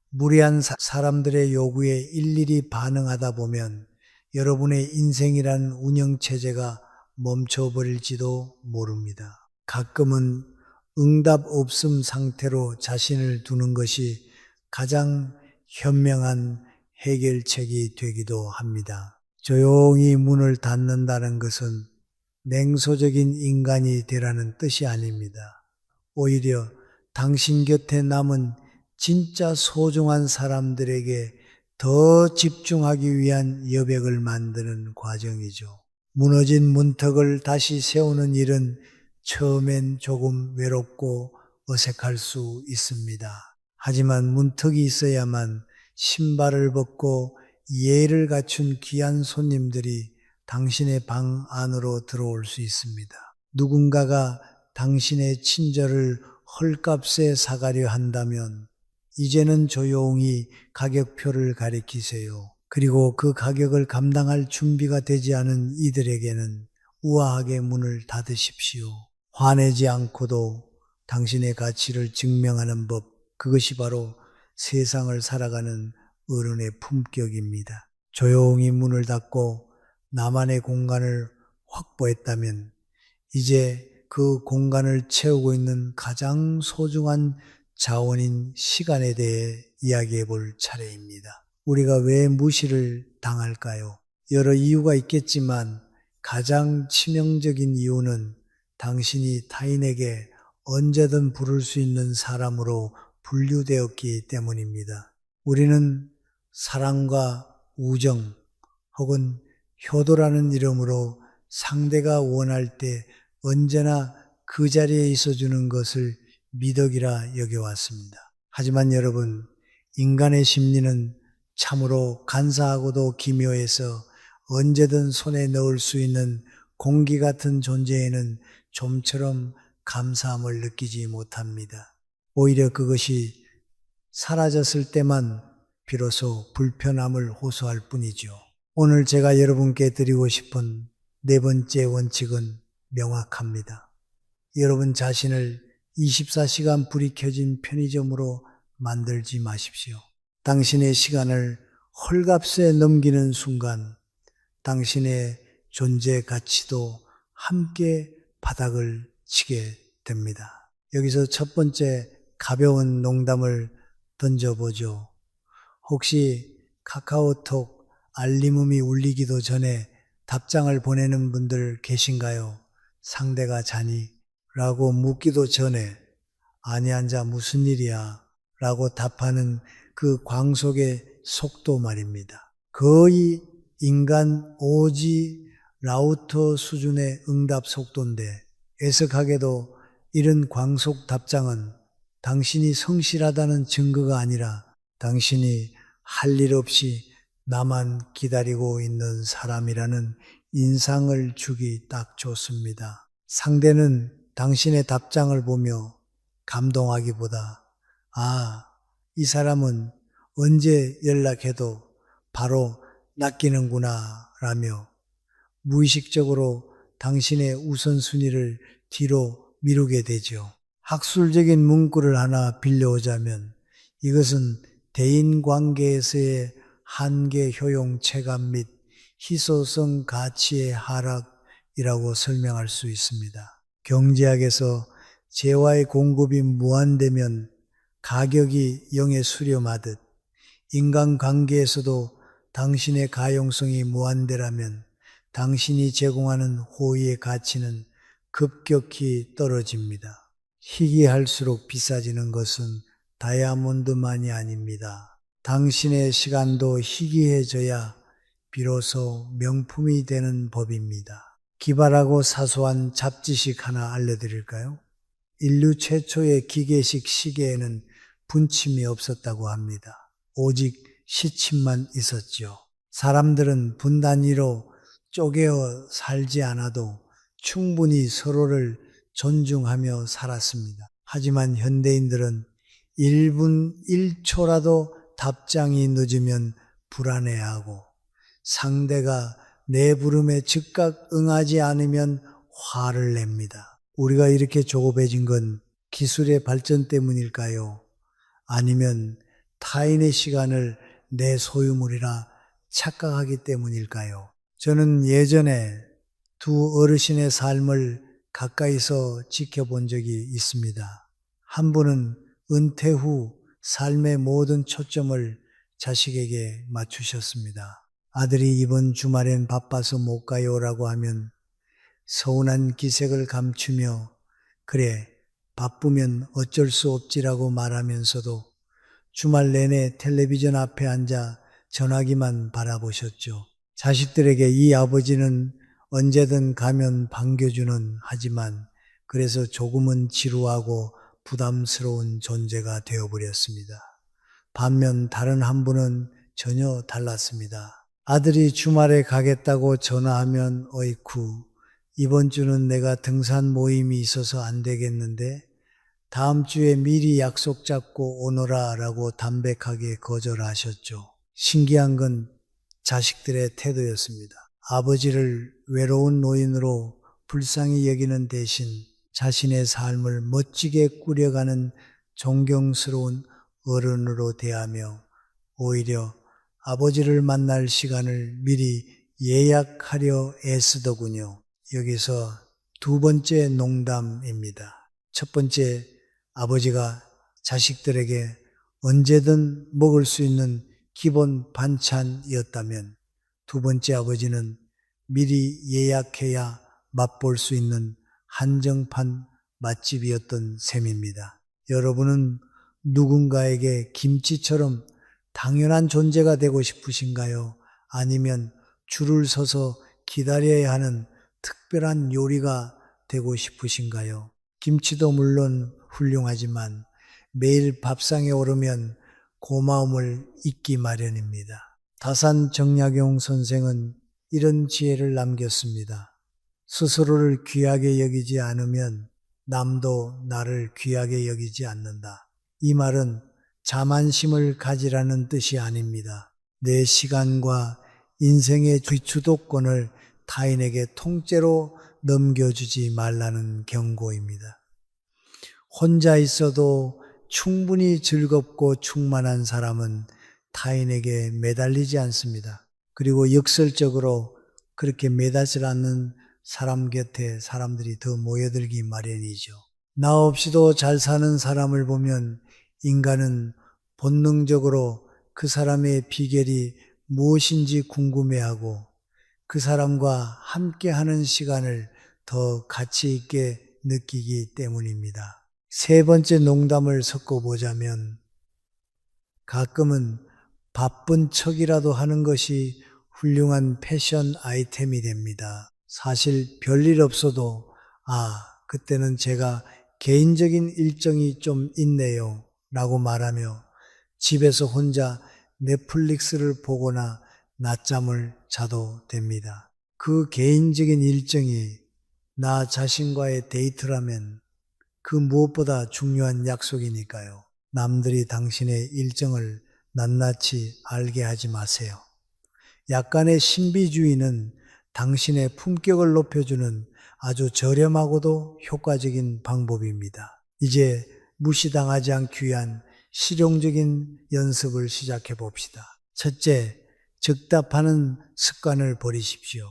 무리한 사람들의 요구에 일일이 반응하다 보면 여러분의 인생이란 운영체제가 멈춰버릴지도 모릅니다. 가끔은 응답 없음 상태로 자신을 두는 것이 가장 현명한 해결책이 되기도 합니다. 조용히 문을 닫는다는 것은 냉소적인 인간이 되라는 뜻이 아닙니다. 오히려 당신 곁에 남은 진짜 소중한 사람들에게 더 집중하기 위한 여백을 만드는 과정이죠. 무너진 문턱을 다시 세우는 일은 처음엔 조금 외롭고 어색할 수 있습니다. 하지만 문턱이 있어야만 신발을 벗고 예의를 갖춘 귀한 손님들이 당신의 방 안으로 들어올 수 있습니다. 누군가가 당신의 친절을 헐값에 사가려 한다면 이제는 조용히 가격표를 가리키세요. 그리고 그 가격을 감당할 준비가 되지 않은 이들에게는 우아하게 문을 닫으십시오. 화내지 않고도 당신의 가치를 증명하는 법, 그것이 바로 세상을 살아가는 어른의 품격입니다. 조용히 문을 닫고 나만의 공간을 확보했다면 이제 그 공간을 채우고 있는 가장 소중한 자원인 시간에 대해 이야기해 볼 차례입니다. 우리가 왜 무시를 당할까요? 여러 이유가 있겠지만 가장 치명적인 이유는 당신이 타인에게 언제든 부를 수 있는 사람으로 분류되었기 때문입니다. 우리는 사랑과 우정 혹은 효도라는 이름으로 상대가 원할 때 언제나 그 자리에 있어주는 것을 미덕이라 여겨왔습니다. 하지만 여러분, 인간의 심리는 참으로 간사하고도 기묘해서 언제든 손에 넣을 수 있는 공기 같은 존재에는 좀처럼 감사함을 느끼지 못합니다. 오히려 그것이 사라졌을 때만 비로소 불편함을 호소할 뿐이죠. 오늘 제가 여러분께 드리고 싶은 네 번째 원칙은 명확합니다. 여러분 자신을 24시간 불이 켜진 편의점으로 만들지 마십시오. 당신의 시간을 헐값에 넘기는 순간 당신의 존재 가치도 함께 바닥을 치게 됩니다. 여기서 첫 번째 가벼운 농담을 던져보죠. 혹시 카카오톡 알림음이 울리기도 전에 답장을 보내는 분들 계신가요? 상대가 자니? 라고 묻기도 전에 아니 앉아 무슨 일이야? 라고 답하는 그 광속의 속도 말입니다. 거의 인간 오지 라우터 수준의 응답 속도인데 애석하게도 이런 광속 답장은 당신이 성실하다는 증거가 아니라 당신이 할 일 없이 나만 기다리고 있는 사람이라는 인상을 주기 딱 좋습니다. 상대는 당신의 답장을 보며 감동하기보다 이 사람은 언제 연락해도 바로 낚이는구나 라며 무의식적으로 당신의 우선순위를 뒤로 미루게 되죠. 학술적인 문구를 하나 빌려오자면 이것은 대인관계에서의 한계 효용 체감 및 희소성 가치의 하락이라고 설명할 수 있습니다. 경제학에서 재화의 공급이 무한되면 가격이 0에 수렴하듯 인간관계에서도 당신의 가용성이 무한대라면 당신이 제공하는 호의의 가치는 급격히 떨어집니다. 희귀할수록 비싸지는 것은 다이아몬드만이 아닙니다. 당신의 시간도 희귀해져야 비로소 명품이 되는 법입니다. 기발하고 사소한 잡지식 하나 알려드릴까요? 인류 최초의 기계식 시계에는 분침이 없었다고 합니다. 오직 시침만 있었죠. 사람들은 분 단위로 쪼개어 살지 않아도 충분히 서로를 존중하며 살았습니다. 하지만 현대인들은 1분 1초라도 답장이 늦으면 불안해하고 상대가 내 부름에 즉각 응하지 않으면 화를 냅니다. 우리가 이렇게 조급해진 건 기술의 발전 때문일까요? 아니면 타인의 시간을 내 소유물이라 착각하기 때문일까요? 저는 예전에 두 어르신의 삶을 가까이서 지켜본 적이 있습니다. 한 분은 은퇴 후 삶의 모든 초점을 자식에게 맞추셨습니다. 아들이 이번 주말엔 바빠서 못 가요라고 하면 서운한 기색을 감추며 그래 바쁘면 어쩔 수 없지라고 말하면서도 주말 내내 텔레비전 앞에 앉아 전화기만 바라보셨죠. 자식들에게 이 아버지는 언제든 가면 반겨주는 하지만 그래서 조금은 지루하고 부담스러운 존재가 되어버렸습니다. 반면 다른 한 분은 전혀 달랐습니다. 아들이 주말에 가겠다고 전화하면 어이쿠 이번 주는 내가 등산 모임이 있어서 안 되겠는데 다음 주에 미리 약속 잡고 오너라 라고 담백하게 거절하셨죠. 신기한 건 자식들의 태도였습니다. 아버지를 외로운 노인으로 불쌍히 여기는 대신 자신의 삶을 멋지게 꾸려가는 존경스러운 어른으로 대하며 오히려 아버지를 만날 시간을 미리 예약하려 애쓰더군요. 여기서 두 번째 농담입니다. 첫 번째, 아버지가 자식들에게 언제든 먹을 수 있는 기본 반찬이었다면 두 번째 아버지는 미리 예약해야 맛볼 수 있는 한정판 맛집이었던 셈입니다. 여러분은 누군가에게 김치처럼 당연한 존재가 되고 싶으신가요? 아니면 줄을 서서 기다려야 하는 특별한 요리가 되고 싶으신가요? 김치도 물론 훌륭하지만 매일 밥상에 오르면 고마움을 잊기 마련입니다. 다산 정약용 선생은 이런 지혜를 남겼습니다. 스스로를 귀하게 여기지 않으면 남도 나를 귀하게 여기지 않는다. 이 말은 자만심을 가지라는 뜻이 아닙니다. 내 시간과 인생의 주도권을 타인에게 통째로 넘겨주지 말라는 경고입니다. 혼자 있어도 충분히 즐겁고 충만한 사람은 타인에게 매달리지 않습니다. 그리고 역설적으로 그렇게 매달지 않는 사람 곁에 사람들이 더 모여들기 마련이죠. 나 없이도 잘 사는 사람을 보면 인간은 본능적으로 그 사람의 비결이 무엇인지 궁금해하고 그 사람과 함께하는 시간을 더 가치 있게 느끼기 때문입니다. 세 번째 농담을 섞어보자면 가끔은 바쁜 척이라도 하는 것이 훌륭한 패션 아이템이 됩니다. 사실 별일 없어도 그때는 제가 개인적인 일정이 좀 있네요 라고 말하며 집에서 혼자 넷플릭스를 보거나 낮잠을 자도 됩니다. 그 개인적인 일정이 나 자신과의 데이트라면 그 무엇보다 중요한 약속이니까요. 남들이 당신의 일정을 낱낱이 알게 하지 마세요. 약간의 신비주의는 당신의 품격을 높여주는 아주 저렴하고도 효과적인 방법입니다. 이제 무시당하지 않기 위한 실용적인 연습을 시작해 봅시다. 첫째, 즉답하는 습관을 버리십시오.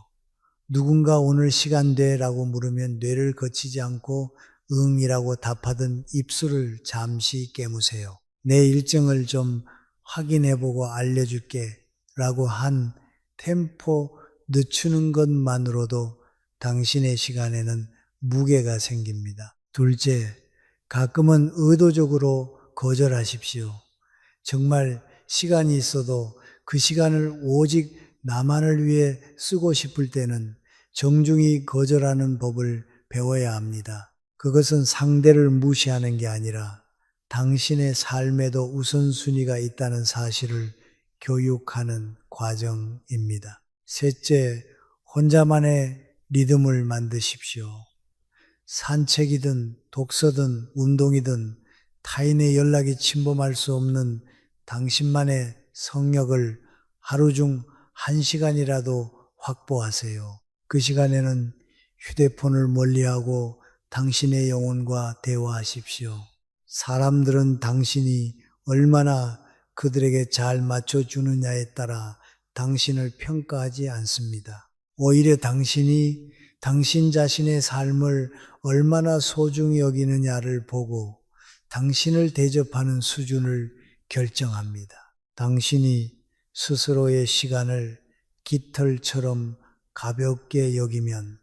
누군가 오늘 시간 돼? 라고 물으면 뇌를 거치지 않고 응이라고 답하던 입술을 잠시 깨무세요. 내 일정을 좀 확인해보고 알려줄게 라고 한 템포 늦추는 것만으로도 당신의 시간에는 무게가 생깁니다. 둘째, 가끔은 의도적으로 거절하십시오. 정말 시간이 있어도 그 시간을 오직 나만을 위해 쓰고 싶을 때는 정중히 거절하는 법을 배워야 합니다. 그것은 상대를 무시하는 게 아니라 당신의 삶에도 우선순위가 있다는 사실을 교육하는 과정입니다. 셋째, 혼자만의 리듬을 만드십시오. 산책이든 독서든 운동이든 타인의 연락이 침범할 수 없는 당신만의 성역을 하루 중 1시간이라도 확보하세요. 그 시간에는 휴대폰을 멀리하고 당신의 영혼과 대화하십시오. 사람들은 당신이 얼마나 그들에게 잘 맞춰주느냐에 따라 당신을 평가하지 않습니다. 오히려 당신이 당신 자신의 삶을 얼마나 소중히 여기느냐를 보고 당신을 대접하는 수준을 결정합니다. 당신이 스스로의 시간을 깃털처럼 가볍게 여기면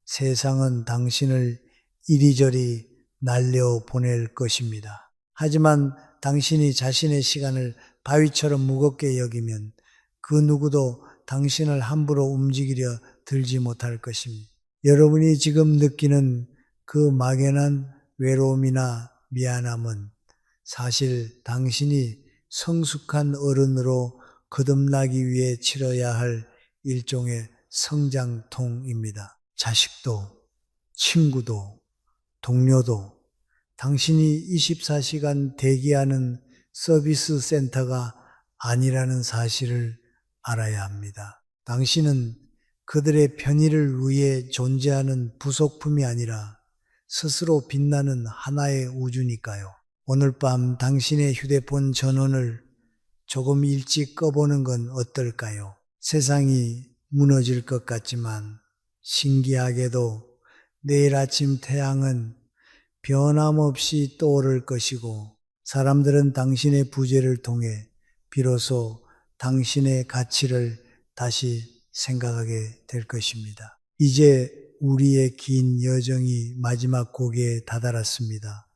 세상은 당신을 이리저리 날려보낼 것입니다. 하지만 당신이 자신의 시간을 바위처럼 무겁게 여기면 그 누구도 당신을 함부로 움직이려 들지 못할 것입니다. 여러분이 지금 느끼는 그 막연한 외로움이나 미안함은 사실 당신이 성숙한 어른으로 거듭나기 위해 치러야 할 일종의 성장통입니다. 자식도, 친구도, 동료도 당신이 24시간 대기하는 서비스 센터가 아니라는 사실을 알아야 합니다. 당신은 그들의 편의를 위해 존재하는 부속품이 아니라 스스로 빛나는 하나의 우주니까요. 오늘 밤 당신의 휴대폰 전원을 조금 일찍 꺼보는 건 어떨까요? 세상이 무너질 것 같지만 신기하게도 내일 아침 태양은 변함없이 떠오를 것이고 사람들은 당신의 부재를 통해 비로소 당신의 가치를 다시 생각하게 될 것입니다. 이제 우리의 긴 여정이 마지막 고개에 다다랐습니다.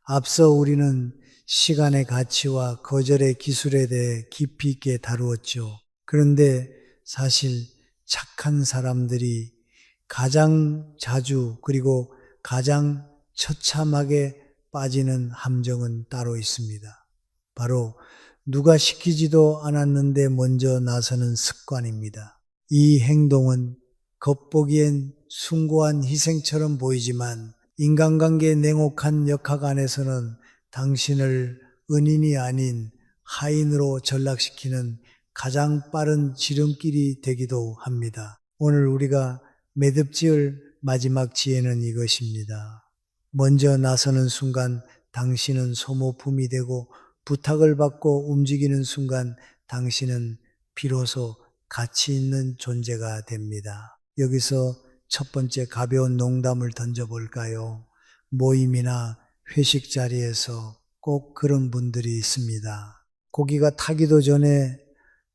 앞서 우리는 시간의 가치와 거절의 기술에 대해 깊이 있게 다루었죠. 그런데 사실 착한 사람들이 가장 자주 그리고 가장 처참하게 빠지는 함정은 따로 있습니다. 바로 누가 시키지도 않았는데 먼저 나서는 습관입니다. 이 행동은 겉보기엔 숭고한 희생처럼 보이지만 인간관계의 냉혹한 역학 안에서는 당신을 은인이 아닌 하인으로 전락시키는 가장 빠른 지름길이 되기도 합니다. 오늘 우리가 매듭지을 마지막 지혜는 이것입니다. 먼저 나서는 순간 당신은 소모품이 되고 부탁을 받고 움직이는 순간 당신은 비로소 가치 있는 존재가 됩니다. 여기서 첫 번째 가벼운 농담을 던져볼까요? 모임이나 회식 자리에서 꼭 그런 분들이 있습니다. 고기가 타기도 전에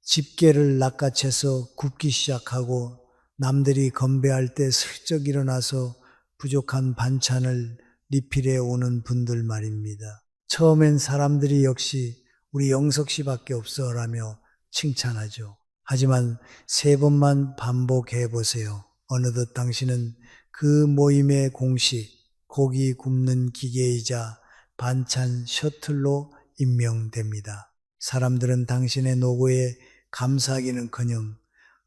집게를 낚아채서 굽기 시작하고 남들이 건배할 때 슬쩍 일어나서 부족한 반찬을 리필해 오는 분들 말입니다. 처음엔 사람들이 역시 우리 영석 씨밖에 없어라며 칭찬하죠. 하지만 3번만 반복해 보세요. 어느덧 당신은 그 모임의 공식, 고기 굽는 기계이자 반찬 셔틀로 임명됩니다. 사람들은 당신의 노고에 감사하기는커녕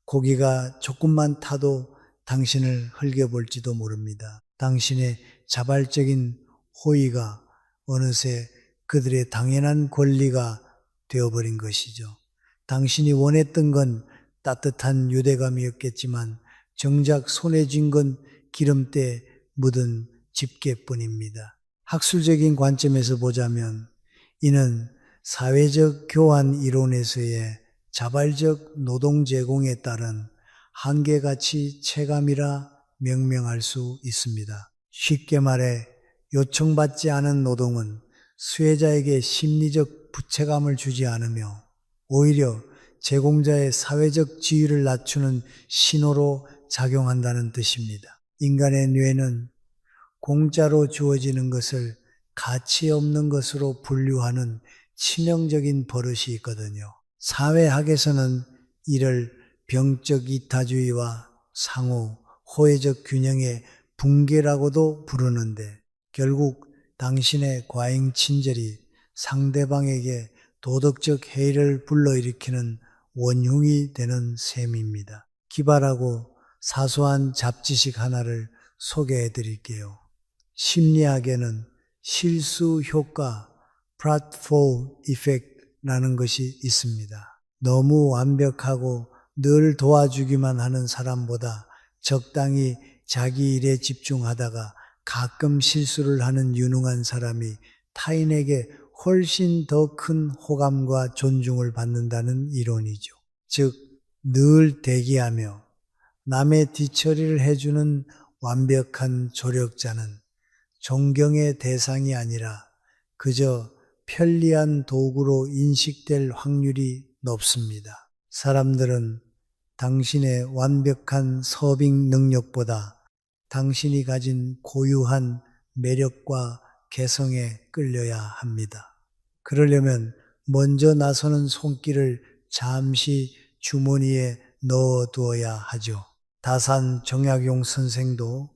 고기가 조금만 타도 당신을 흘겨볼지도 모릅니다. 당신의 자발적인 호의가 어느새 그들의 당연한 권리가 되어버린 것이죠. 당신이 원했던 건 따뜻한 유대감이었겠지만 정작 손에 쥔 건 기름때 묻은 집게뿐입니다. 학술적인 관점에서 보자면 이는 사회적 교환 이론에서의 자발적 노동 제공에 따른 한계가치 체감이라 명명할 수 있습니다. 쉽게 말해 요청받지 않은 노동은 수혜자에게 심리적 부채감을 주지 않으며 오히려 제공자의 사회적 지위를 낮추는 신호로 작용한다는 뜻입니다. 인간의 뇌는 공짜로 주어지는 것을 가치 없는 것으로 분류하는 치명적인 버릇이 있거든요. 사회학에서는 이를 병적 이타주의와 상호, 호혜적 균형의 붕괴라고도 부르는데 결국 당신의 과잉 친절이 상대방에게 도덕적 해이를 불러일으키는 원흉이 되는 셈입니다. 기발하고 사소한 잡지식 하나를 소개해 드릴게요. 심리학에는 실수 효과, pratfall effect라는 것이 있습니다. 너무 완벽하고 늘 도와주기만 하는 사람보다 적당히 자기 일에 집중하다가 가끔 실수를 하는 유능한 사람이 타인에게 훨씬 더 큰 호감과 존중을 받는다는 이론이죠. 즉, 늘 대기하며 남의 뒤처리를 해주는 완벽한 조력자는 존경의 대상이 아니라 그저 편리한 도구로 인식될 확률이 높습니다. 사람들은 당신의 완벽한 서빙 능력보다 당신이 가진 고유한 매력과 개성에 끌려야 합니다. 그러려면 먼저 나서는 손길을 잠시 주머니에 넣어두어야 하죠. 다산 정약용 선생도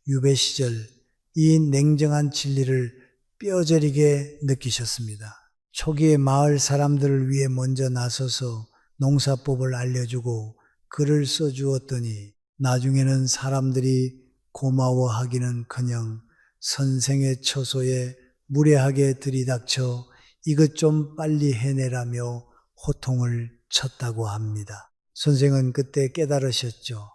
유배 시절 이 냉정한 진리를 뼈저리게 느끼셨습니다. 초기에 마을 사람들을 위해 먼저 나서서 농사법을 알려주고 글을 써주었더니 나중에는 사람들이 고마워하기는커녕 선생의 처소에 무례하게 들이닥쳐 이것 좀 빨리 해내라며 호통을 쳤다고 합니다. 선생은 그때 깨달으셨죠.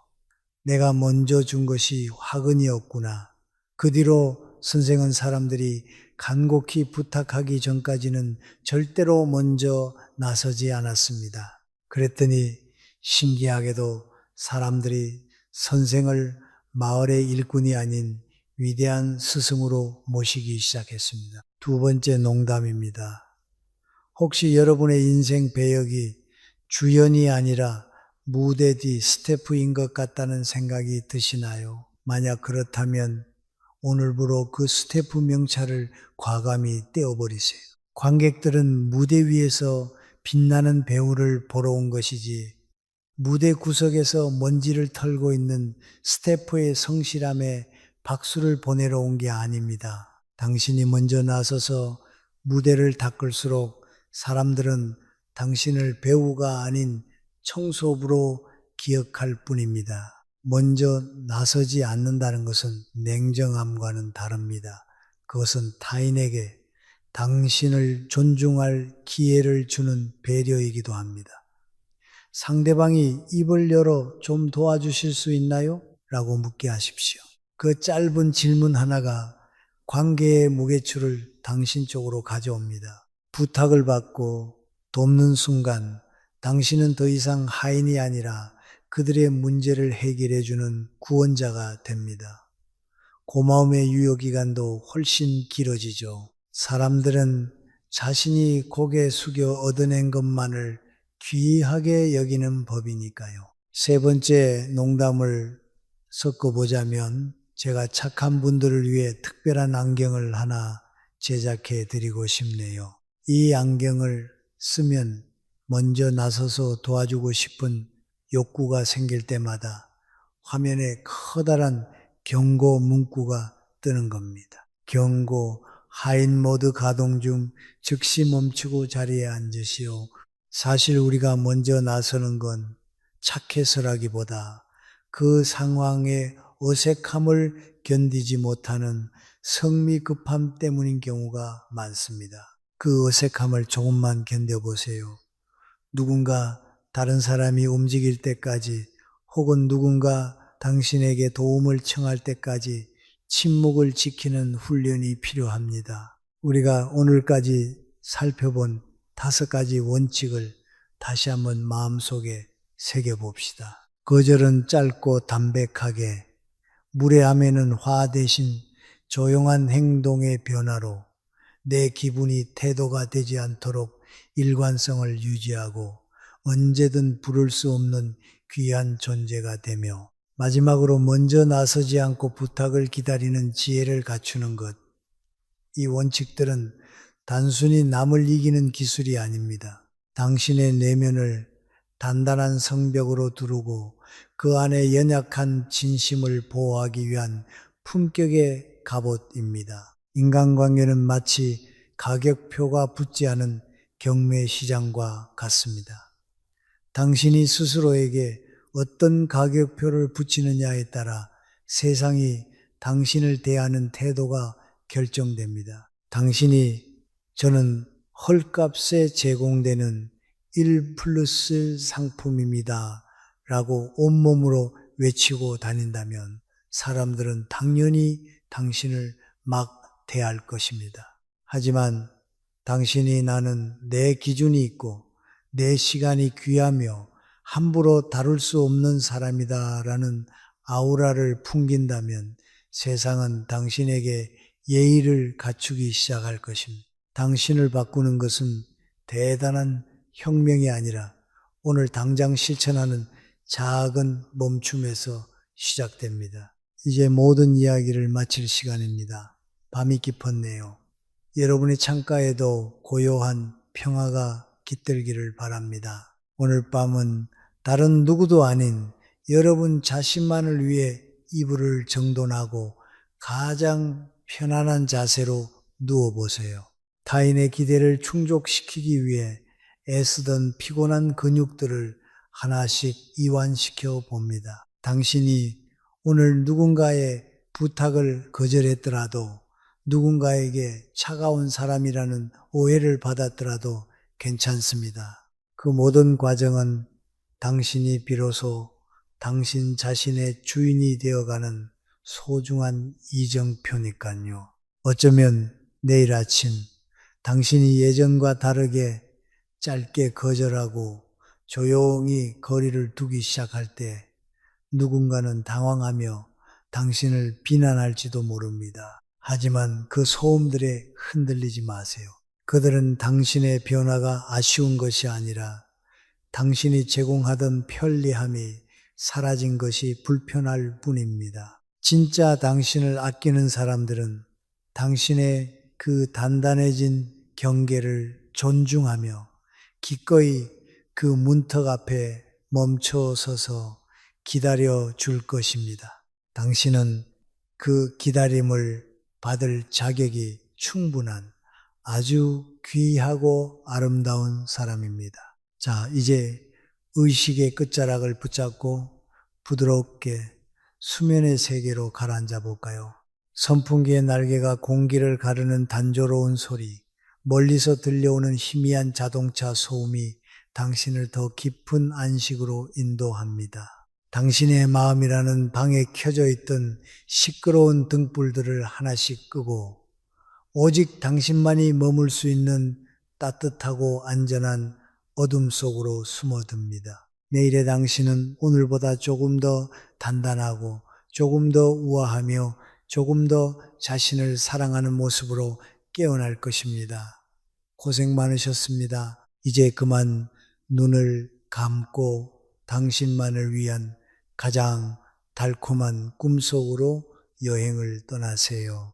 내가 먼저 준 것이 화근이었구나. 그 뒤로 선생은 사람들이 간곡히 부탁하기 전까지는 절대로 먼저 나서지 않았습니다. 그랬더니 신기하게도 사람들이 선생을 마을의 일꾼이 아닌 위대한 스승으로 모시기 시작했습니다. 두 번째 농담입니다. 혹시 여러분의 인생 배역이 주연이 아니라 무대 뒤 스태프인 것 같다는 생각이 드시나요? 만약 그렇다면 오늘부로 그 스태프 명찰을 과감히 떼어버리세요. 관객들은 무대 위에서 빛나는 배우를 보러 온 것이지 무대 구석에서 먼지를 털고 있는 스태프의 성실함에 박수를 보내러 온 게 아닙니다. 당신이 먼저 나서서 무대를 닦을수록 사람들은 당신을 배우가 아닌 청소부로 기억할 뿐입니다. 먼저 나서지 않는다는 것은 냉정함과는 다릅니다. 그것은 타인에게 당신을 존중할 기회를 주는 배려이기도 합니다. 상대방이 입을 열어 좀 도와주실 수 있나요? 라고 묻게 하십시오. 그 짧은 질문 하나가 관계의 무게추를 당신 쪽으로 가져옵니다. 부탁을 받고 돕는 순간 당신은 더 이상 하인이 아니라 그들의 문제를 해결해주는 구원자가 됩니다. 고마움의 유효기간도 훨씬 길어지죠. 사람들은 자신이 고개 숙여 얻어낸 것만을 귀하게 여기는 법이니까요. 세 번째 농담을 섞어보자면 제가 착한 분들을 위해 특별한 안경을 하나 제작해 드리고 싶네요. 이 안경을 쓰면 먼저 나서서 도와주고 싶은 욕구가 생길 때마다 화면에 커다란 경고 문구가 뜨는 겁니다. 경고, 하인 모드 가동 중 즉시 멈추고 자리에 앉으시오. 사실 우리가 먼저 나서는 건 착해서라기보다 그 상황의 어색함을 견디지 못하는 성미 급함 때문인 경우가 많습니다. 그 어색함을 조금만 견뎌보세요. 누군가 다른 사람이 움직일 때까지 혹은 누군가 당신에게 도움을 청할 때까지 침묵을 지키는 훈련이 필요합니다. 우리가 오늘까지 살펴본 5가지 원칙을 다시 한번 마음속에 새겨봅시다. 거절은 짧고 담백하게, 무례함에는 화 대신 조용한 행동의 변화로 내 기분이 태도가 되지 않도록 일관성을 유지하고 언제든 부를 수 없는 귀한 존재가 되며 마지막으로 먼저 나서지 않고 부탁을 기다리는 지혜를 갖추는 것. 이 원칙들은 단순히 남을 이기는 기술이 아닙니다. 당신의 내면을 단단한 성벽으로 두르고 그 안에 연약한 진심을 보호하기 위한 품격의 갑옷입니다. 인간관계는 마치 가격표가 붙지 않은 경매시장과 같습니다. 당신이 스스로에게 어떤 가격표를 붙이느냐에 따라 세상이 당신을 대하는 태도가 결정됩니다. 당신이 저는 헐값에 제공되는 1 플러스 상품입니다. 라고 온몸으로 외치고 다닌다면 사람들은 당연히 당신을 막 대할 것입니다. 하지만 당신이 나는 내 기준이 있고 내 시간이 귀하며 함부로 다룰 수 없는 사람이다 라는 아우라를 풍긴다면 세상은 당신에게 예의를 갖추기 시작할 것입니다. 당신을 바꾸는 것은 대단한 혁명이 아니라 오늘 당장 실천하는 작은 멈춤에서 시작됩니다. 이제 모든 이야기를 마칠 시간입니다. 밤이 깊었네요. 여러분의 창가에도 고요한 평화가 깃들기를 바랍니다. 오늘 밤은 다른 누구도 아닌 여러분 자신만을 위해 이불을 정돈하고 가장 편안한 자세로 누워보세요. 타인의 기대를 충족시키기 위해 애쓰던 피곤한 근육들을 하나씩 이완시켜 봅니다. 당신이 오늘 누군가의 부탁을 거절했더라도 누군가에게 차가운 사람이라는 오해를 받았더라도 괜찮습니다. 그 모든 과정은 당신이 비로소 당신 자신의 주인이 되어가는 소중한 이정표니까요. 어쩌면 내일 아침 당신이 예전과 다르게 짧게 거절하고 조용히 거리를 두기 시작할 때 누군가는 당황하며 당신을 비난할지도 모릅니다. 하지만 그 소음들에 흔들리지 마세요. 그들은 당신의 변화가 아쉬운 것이 아니라 당신이 제공하던 편리함이 사라진 것이 불편할 뿐입니다. 진짜 당신을 아끼는 사람들은 당신의 그 단단해진 경계를 존중하며 기꺼이 그 문턱 앞에 멈춰 서서 기다려 줄 것입니다. 당신은 그 기다림을 받을 자격이 충분한 아주 귀하고 아름다운 사람입니다. 자, 이제 의식의 끝자락을 붙잡고 부드럽게 수면의 세계로 가라앉아 볼까요? 선풍기의 날개가 공기를 가르는 단조로운 소리, 멀리서 들려오는 희미한 자동차 소음이 당신을 더 깊은 안식으로 인도합니다. 당신의 마음이라는 방에 켜져 있던 시끄러운 등불들을 하나씩 끄고 오직 당신만이 머물 수 있는 따뜻하고 안전한 어둠 속으로 숨어듭니다. 내일의 당신은 오늘보다 조금 더 단단하고 조금 더 우아하며 조금 더 자신을 사랑하는 모습으로 깨어날 것입니다. 고생 많으셨습니다. 이제 그만 눈을 감고 당신만을 위한 가장 달콤한 꿈속으로 여행을 떠나세요.